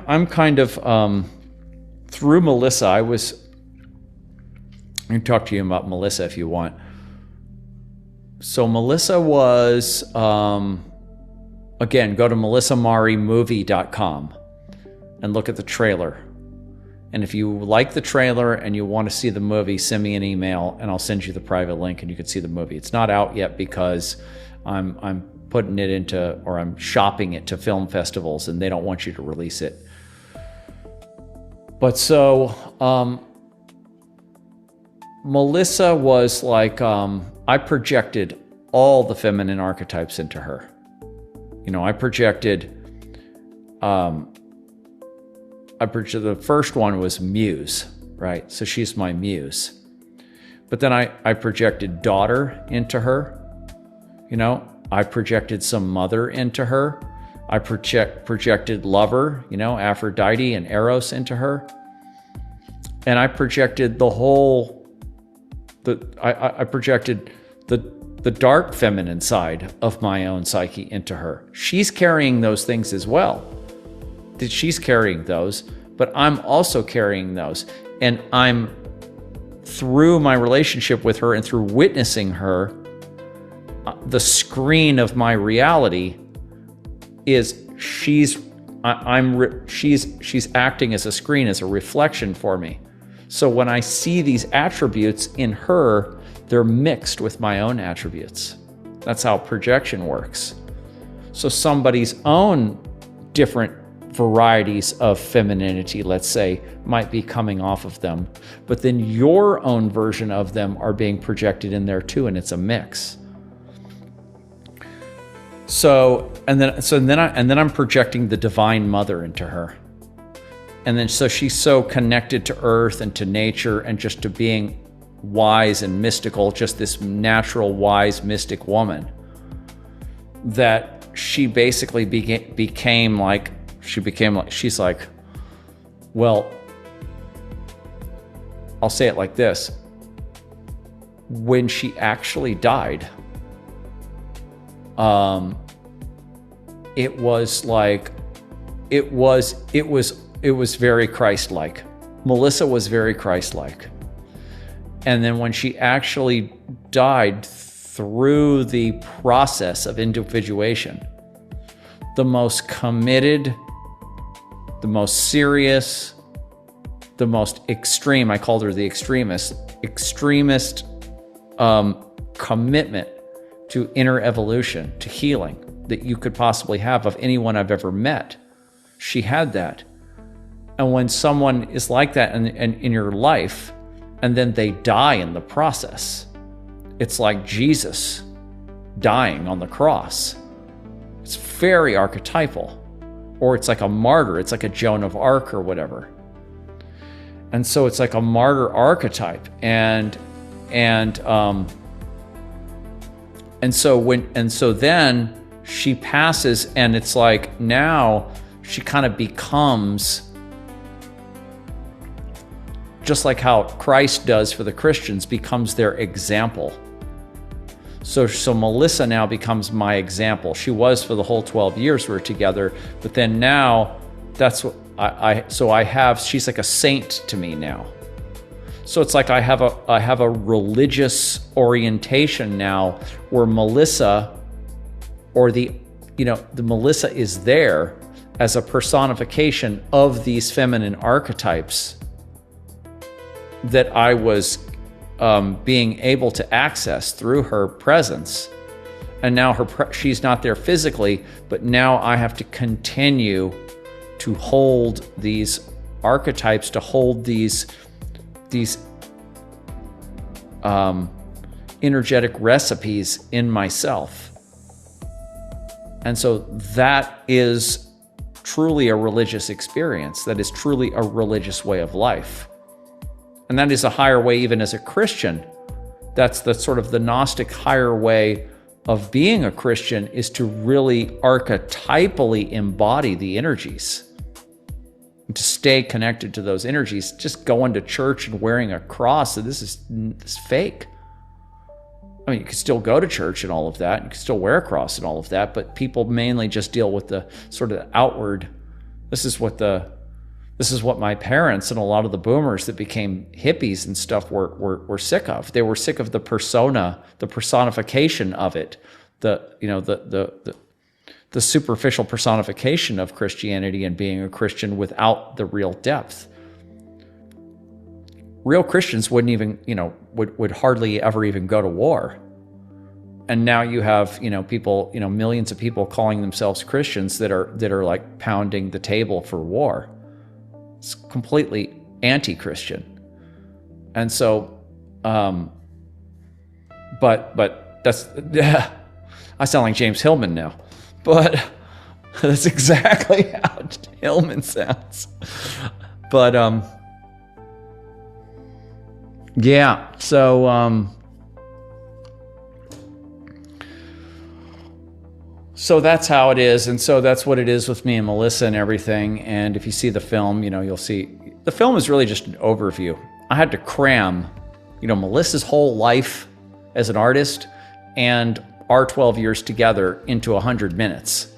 I'm kind of, through Melissa, I can talk to you about Melissa if you want. So Melissa was, again, go to melissamarimovie.com and look at the trailer. And if you like the trailer and you want to see the movie, send me an email and I'll send you the private link and you can see the movie. It's not out yet because I'm putting it into, or I'm shopping it to film festivals and they don't want you to release it. But so, Melissa was like, I projected all the feminine archetypes into her. You know, I projected, the first one was muse, right? So she's my muse. But then I projected daughter into her. You know, I projected some mother into her. I projected lover, you know, Aphrodite and Eros into her. And I projected I projected the dark feminine side of my own psyche into her. She's carrying those things as well. She's carrying those, but I'm also carrying those. And I'm, through my relationship with her and through witnessing her, the screen of my reality is she's acting as a screen, as a reflection for me. So when I see these attributes in her, they're mixed with my own attributes. That's how projection works. So somebody's own different varieties of femininity, let's say, might be coming off of them, but then your own version of them are being projected in there too, and it's a mix. So then I'm projecting the Divine Mother into her. And then so she's so connected to earth and to nature and just to being wise and mystical, just this natural, wise, mystic woman, that she basically became like, she's like, well, I'll say it like this. When she actually died, it was very Christ-like. Melissa was very Christ-like. And then when she actually died through the process of individuation, the most committed, the most serious, the most extreme, I called her the extremist commitment to inner evolution, to healing that you could possibly have of anyone I've ever met. She had that. And when someone is like that in your life, and then they die in the process, it's like Jesus dying on the cross. It's very archetypal. Or it's like a martyr. It's like a Joan of Arc or whatever. And so it's like a martyr archetype. And so then she passes, and it's like now she kind of becomes just like how Christ does for the Christians, becomes their example. So Melissa now becomes my example. She was for the whole 12 years we were together, but then now that's what she's like a saint to me now. So it's like I have a religious orientation now where Melissa, or the Melissa is there as a personification of these feminine archetypes that I was being able to access through her presence. And now she's not there physically, but now I have to continue to hold these archetypes, to hold these energetic recipes in myself. And so that is truly a religious experience. That is truly a religious way of life. And that is a higher way even as a Christian. That's the sort of the Gnostic higher way of being a Christian, is to really archetypally embody the energies. And to stay connected to those energies. Just going to church and wearing a cross, so this is fake. I mean, you can still go to church and all of that. You can still wear a cross and all of that, but people mainly just deal with the sort of outward This is what my parents and a lot of the boomers that became hippies and stuff were sick of. They were sick of the personification of it, the superficial personification of Christianity and being a Christian without the real depth. Real Christians wouldn't even, would hardly ever even go to war. And now you have, people, millions of people calling themselves Christians that are like pounding the table for war. It's completely anti-Christian. And so, but that's, I sound like James Hillman now, but that's exactly how Hillman sounds. But, yeah, so that's how it is, and so that's what it is with me and Melissa and everything. And if you see the film, you'll see the film is really just an overview. I had to cram, Melissa's whole life as an artist and our 12 years together into 100 minutes.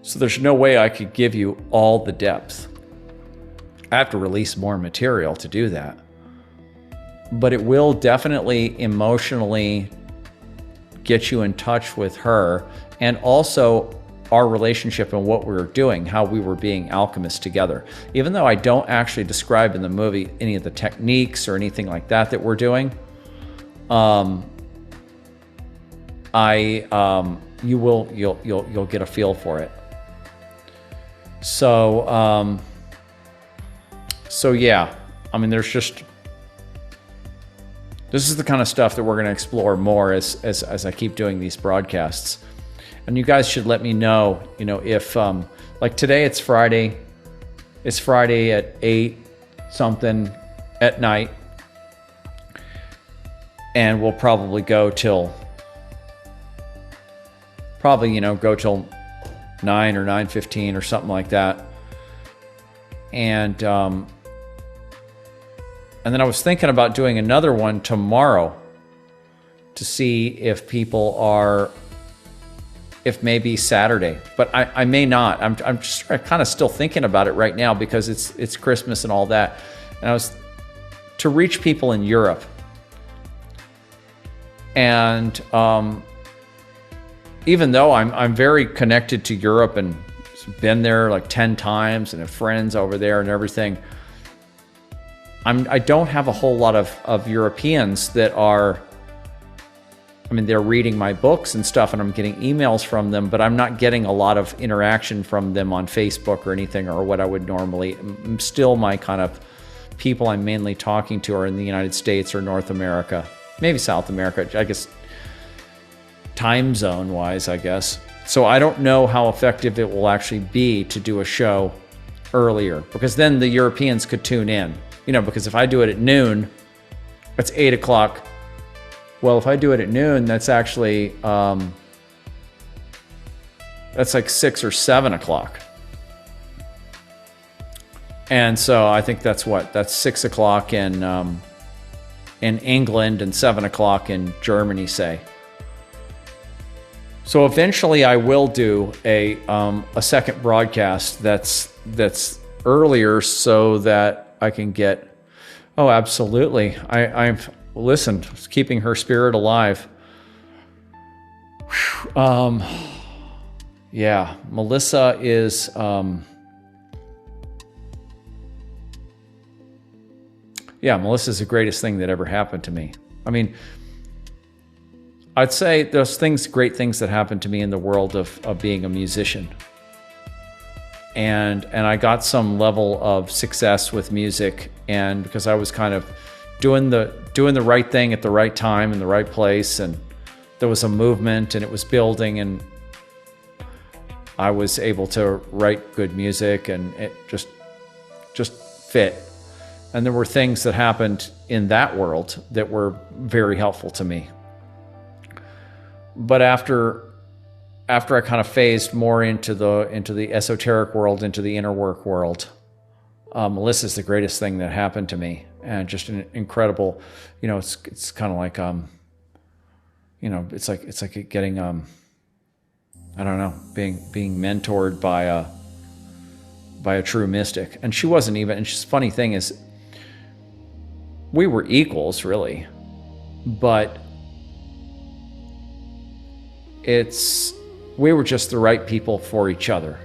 So there's no way I could give you all the depth. I have to release more material to do that. But it will definitely emotionally get you in touch with her, and also our relationship and what we were doing, how we were being alchemists together. Even though I don't actually describe in the movie any of the techniques or anything like that we're doing, you'll get a feel for it. So yeah, this is the kind of stuff that we're going to explore more as I keep doing these broadcasts. And you guys should let me know, if, like today it's Friday at 8 something at night, and we'll probably go till 9 or 9:15 or something like that. And then I was thinking about doing another one tomorrow to see if people are, if maybe Saturday, but I may not. I'm just kind of still thinking about it right now because it's Christmas and all that. And I was to reach people in Europe. And even though I'm very connected to Europe and been there like 10 times and have friends over there and everything, I don't have a whole lot of Europeans that are, they're reading my books and stuff, and I'm getting emails from them, but I'm not getting a lot of interaction from them on Facebook or anything, or what I would normally. Still, my kind of people I'm mainly talking to are in the United States or North America, maybe South America, I guess, time zone wise, I guess. So I don't know how effective it will actually be to do a show earlier, because then the Europeans could tune in. Because if I do it at noon, it's 8 o'clock. Well, if I do it at noon, that's actually, that's like 6 or 7 o'clock. And so I think that's 6 o'clock in England and 7 o'clock in Germany, say. So eventually I will do a second broadcast that's earlier so that I can get, oh, absolutely. Listen, it's keeping her spirit alive. Yeah, Melissa is, Melissa's the greatest thing that ever happened to me. I'd say those great things that happened to me in the world of being a musician. And I got some level of success with music, and because I was kind of doing the right thing at the right time in the right place, and there was a movement and it was building, and I was able to write good music, and it just fit. And there were things that happened in that world that were very helpful to me. But after I kind of phased more into the esoteric world, into the inner work world, Melissa's the greatest thing that happened to me, and just an incredible, it's kind of like, it's like getting, I don't know, being mentored by by a true mystic. And she wasn't even, and the funny thing is, we were equals, really, but we were just the right people for each other.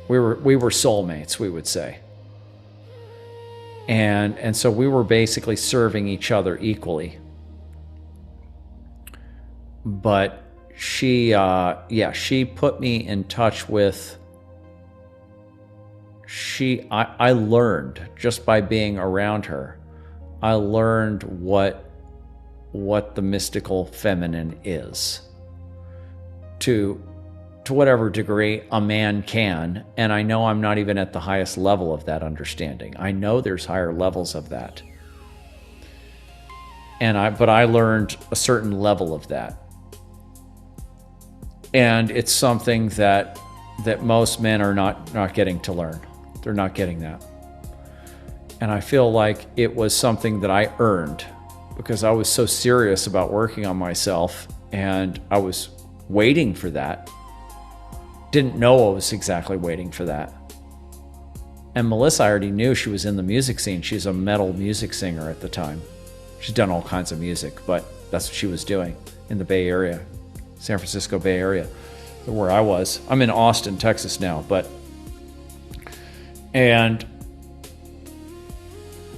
We were soulmates, we would say. And so we were basically serving each other equally. But she put me in touch with, I learned just by being around her, I learned what the mystical feminine is. To whatever degree a man can, and I know I'm not even at the highest level of that understanding. I know there's higher levels of that. But I learned a certain level of that. And it's something that most men are not getting to learn. They're not getting that. And I feel like it was something that I earned because I was so serious about working on myself, and I was waiting for that. Didn't know I was exactly waiting for that. And Melissa, I already knew she was in the music scene. She's a metal music singer at the time. She's done all kinds of music, but that's what she was doing in the Bay Area, San Francisco Bay Area, where I was. I'm in Austin, Texas now,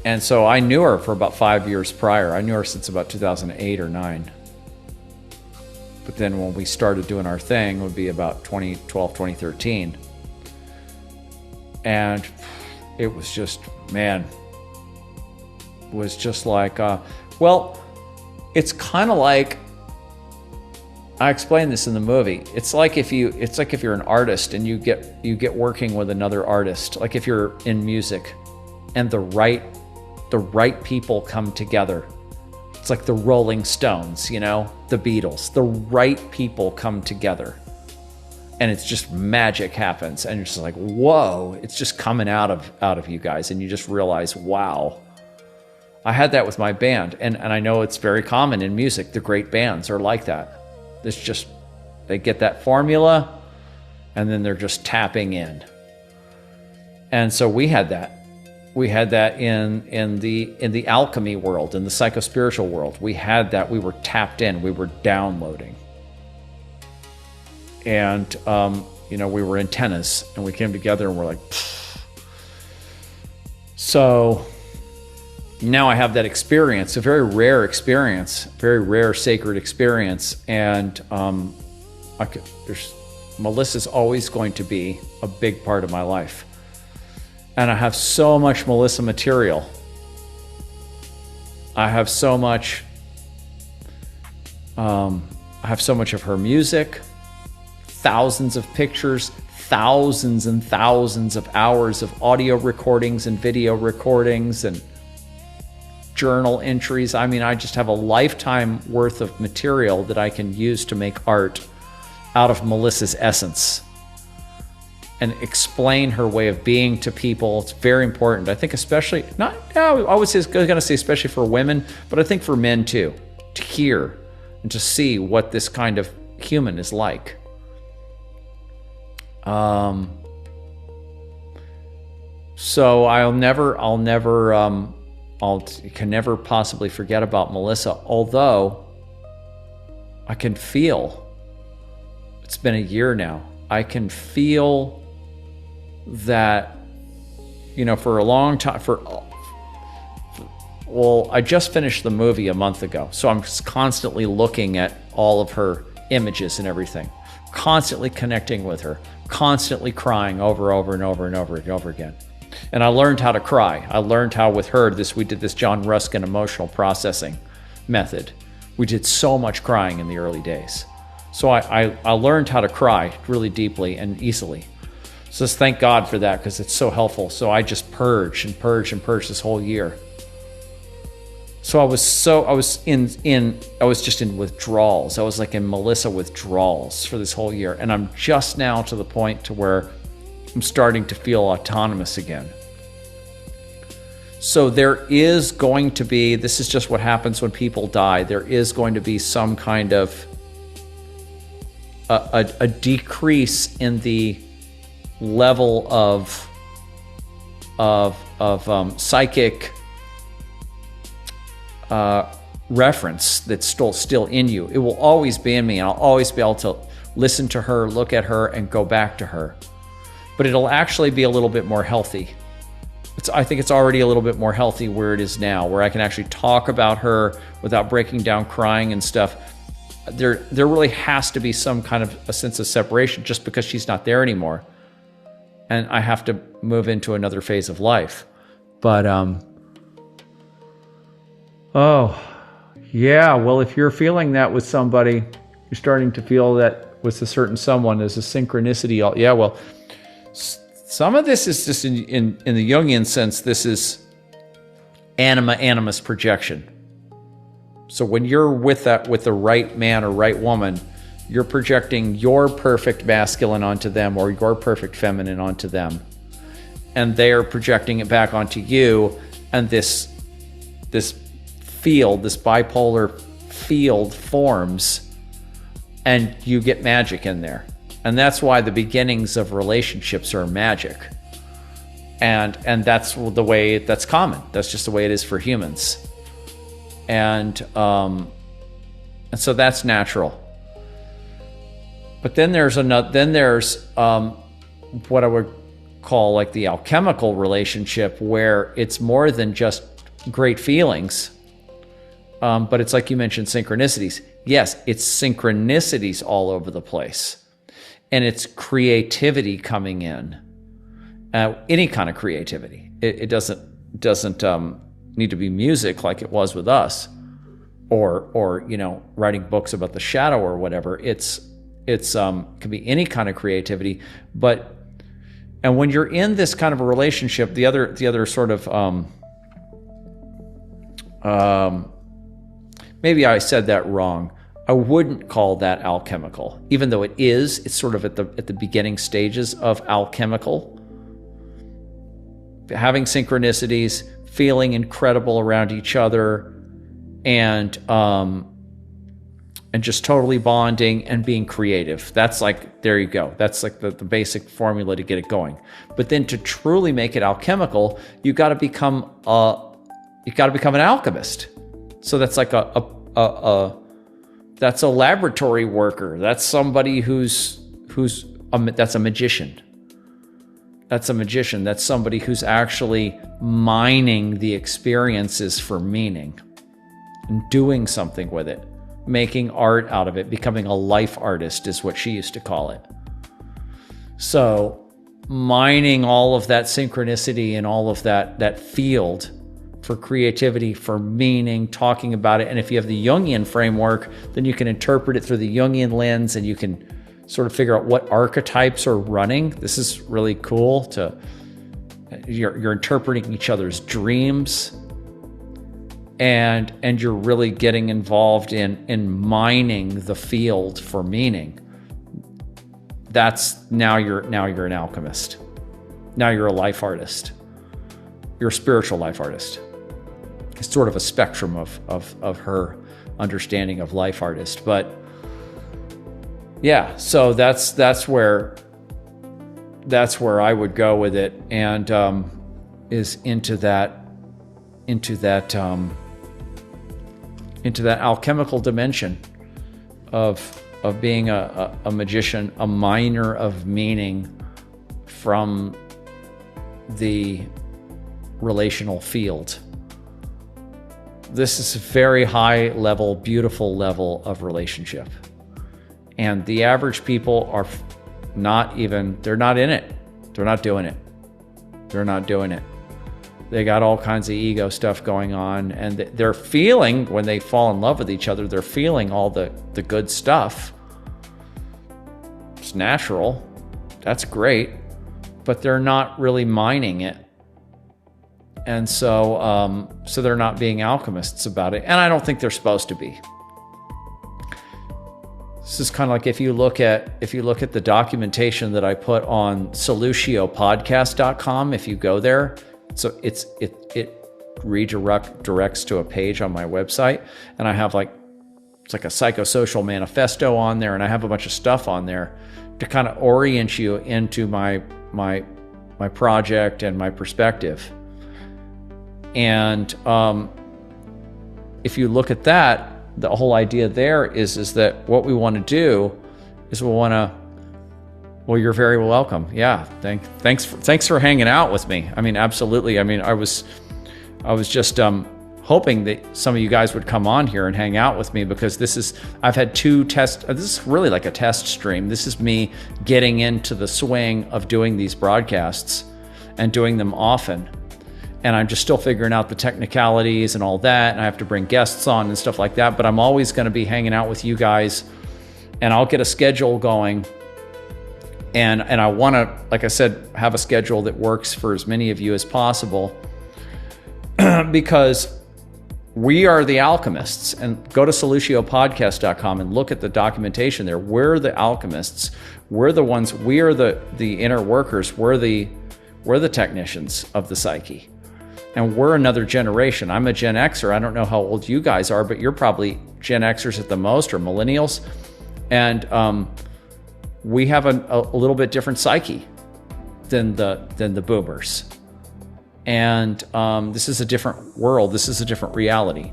and so I knew her for about 5 years prior. I knew her since about 2008 or 9. But then when we started doing our thing, it would be about 2012, 2013. And it was just, man, it was just like, well, it's kind of like, I explained this in the movie. It's like if you're an artist and you get working with another artist, like if you're in music and the right people come together. It's like the Rolling Stones, the Beatles. The right people come together, and it's just magic happens, and you're just like, whoa! It's just coming out of you guys, and you just realize, wow. I had that with my band, and I know it's very common in music. The great bands are like that. It's just they get that formula, and then they're just tapping in. And so we had that. We had that in the alchemy world, in the psychospiritual world. We had that. We were tapped in. We were downloading. And, we were antennas, and we came together and we're like, pfft. So now I have that experience, a very rare experience, very rare sacred experience. And Melissa's always going to be a big part of my life. And I have so much Melissa material. I have so much of her music, thousands of pictures, thousands and thousands of hours of audio recordings and video recordings and journal entries. I mean, I just have a lifetime worth of material that I can use to make art out of Melissa's essence and explain her way of being to people. It's very important. I think especially, I was going to say especially for women, but I think for men too, to hear and to see what this kind of human is like. So I can never possibly forget about Melissa, although I can feel, it's been a year now, I can feel that, for a long time, I just finished the movie a month ago, so I'm just constantly looking at all of her images and everything, constantly connecting with her, constantly crying over and over again. And I learned how to cry. I learned how with her, we did this John Ruskin emotional processing method. We did so much crying in the early days. So I learned how to cry really deeply and easily. So just thank God for that, because it's so helpful. So I just purged this whole year. So I was just in withdrawals. I was like in Melissa withdrawals for this whole year. And I'm just now to the point to where I'm starting to feel autonomous again. So there is going to be, this is just what happens when people die, there is going to be some kind of a decrease in the level of psychic reference that's still in you. It will always be in me, and I'll always be able to listen to her, look at her, and go back to her. But it'll actually be a little bit more healthy. I think it's already a little bit more healthy where it is now, where I can actually talk about her without breaking down, crying and stuff. There really has to be some kind of a sense of separation just because she's not there anymore. And I have to move into another phase of life. But, oh, yeah, well, if you're feeling that with somebody, you're starting to feel that with a certain someone, there's a synchronicity. Yeah, well, some of this is just in the Jungian sense, this is animus projection. So when you're with the right man or right woman, you're projecting your perfect masculine onto them or your perfect feminine onto them. And they are projecting it back onto you. And this field, this bipolar field forms, and you get magic in there. And that's why the beginnings of relationships are magic. And that's the way that's common. That's just the way it is for humans. And so that's natural. But then there's what I would call like the alchemical relationship, where it's more than just great feelings. But it's like you mentioned, synchronicities. Yes, it's synchronicities all over the place. And it's creativity coming in. Any kind of creativity. It doesn't need to be music like it was with us, or writing books about the shadow or whatever. It's can be any kind of creativity. And when you're in this kind of a relationship, the other sort of maybe I said that wrong. I wouldn't call that alchemical, even though it is. It's sort of at the beginning stages of alchemical. Having synchronicities, feeling incredible around each other, and just totally bonding and being creative. That's like, there you go. That's like the basic formula to get it going. But then to truly make it alchemical, you got to become an alchemist. So that's like that's a laboratory worker. That's somebody that's a magician. That's a magician. That's somebody who's actually mining the experiences for meaning and doing something with it, making art out of it, becoming a life artist is what she used to call it. So mining all of that synchronicity and all of that field for creativity, for meaning, talking about it. And if you have the Jungian framework, then you can interpret it through the Jungian lens, and you can sort of figure out what archetypes are running. This is really cool. You're interpreting each other's dreams, and you're really getting involved in mining the field for meaning. Now you're an alchemist. Now you're a life artist. You're a spiritual life artist. It's sort of a spectrum of her understanding of life artist. But yeah, so that's where I would go with it, and is into that alchemical dimension of being a magician, a miner of meaning from the relational field. This is a very high level, beautiful level of relationship. And the average people are they're not in it. They're not doing it. They're not doing it. They got all kinds of ego stuff going on, and they're feeling, when they fall in love with each other, they're feeling all the good stuff. It's natural. That's great. But they're not really mining it. And so they're not being alchemists about it. And I don't think they're supposed to be. This is kind of like if you look at the documentation that I put on soluciopodcast.com, if you go there, so it redirects to a page on my website, and I have it's like a psychosocial manifesto on there, and I have a bunch of stuff on there to kind of orient you into my my project and my perspective. And if you look at that, the whole idea there is that what we want to do is well, you're very welcome. Yeah, thanks for hanging out with me. I mean, absolutely. I mean, I was just hoping that some of you guys would come on here and hang out with me, because I've had 2 tests. This is really like a test stream. This is me getting into the swing of doing these broadcasts and doing them often. And I'm just still figuring out the technicalities and all that. And I have to bring guests on and stuff like that. But I'm always going to be hanging out with you guys, and I'll get a schedule going. And I want to, like I said, have a schedule that works for as many of you as possible, because we are the alchemists. And go to soluciopodcast.com and look at the documentation there. We're the alchemists. We're the ones. We are the inner workers. We're the technicians of the psyche. And we're another generation. I'm a Gen Xer. I don't know how old you guys are, but you're probably Gen Xers at the most, or millennials. And we have a little bit different psyche than the boomers. And this is a different world. This is a different reality.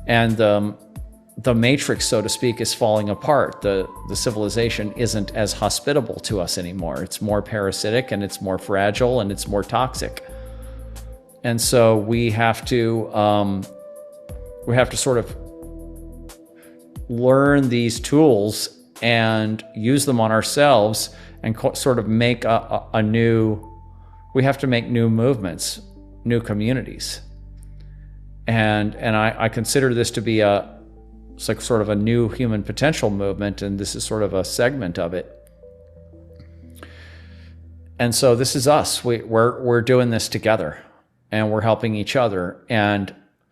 And the matrix, so to speak, is falling apart. The civilization isn't as hospitable to us anymore. It's more parasitic, and it's more fragile, and it's more toxic. And so we have to sort of learn these tools and use them on ourselves, and sort of make we have to make new movements, new communities. And I consider this to be it's like sort of a new human potential movement, and this is sort of a segment of it. And so this is us. We're doing this together, and we're helping each other. And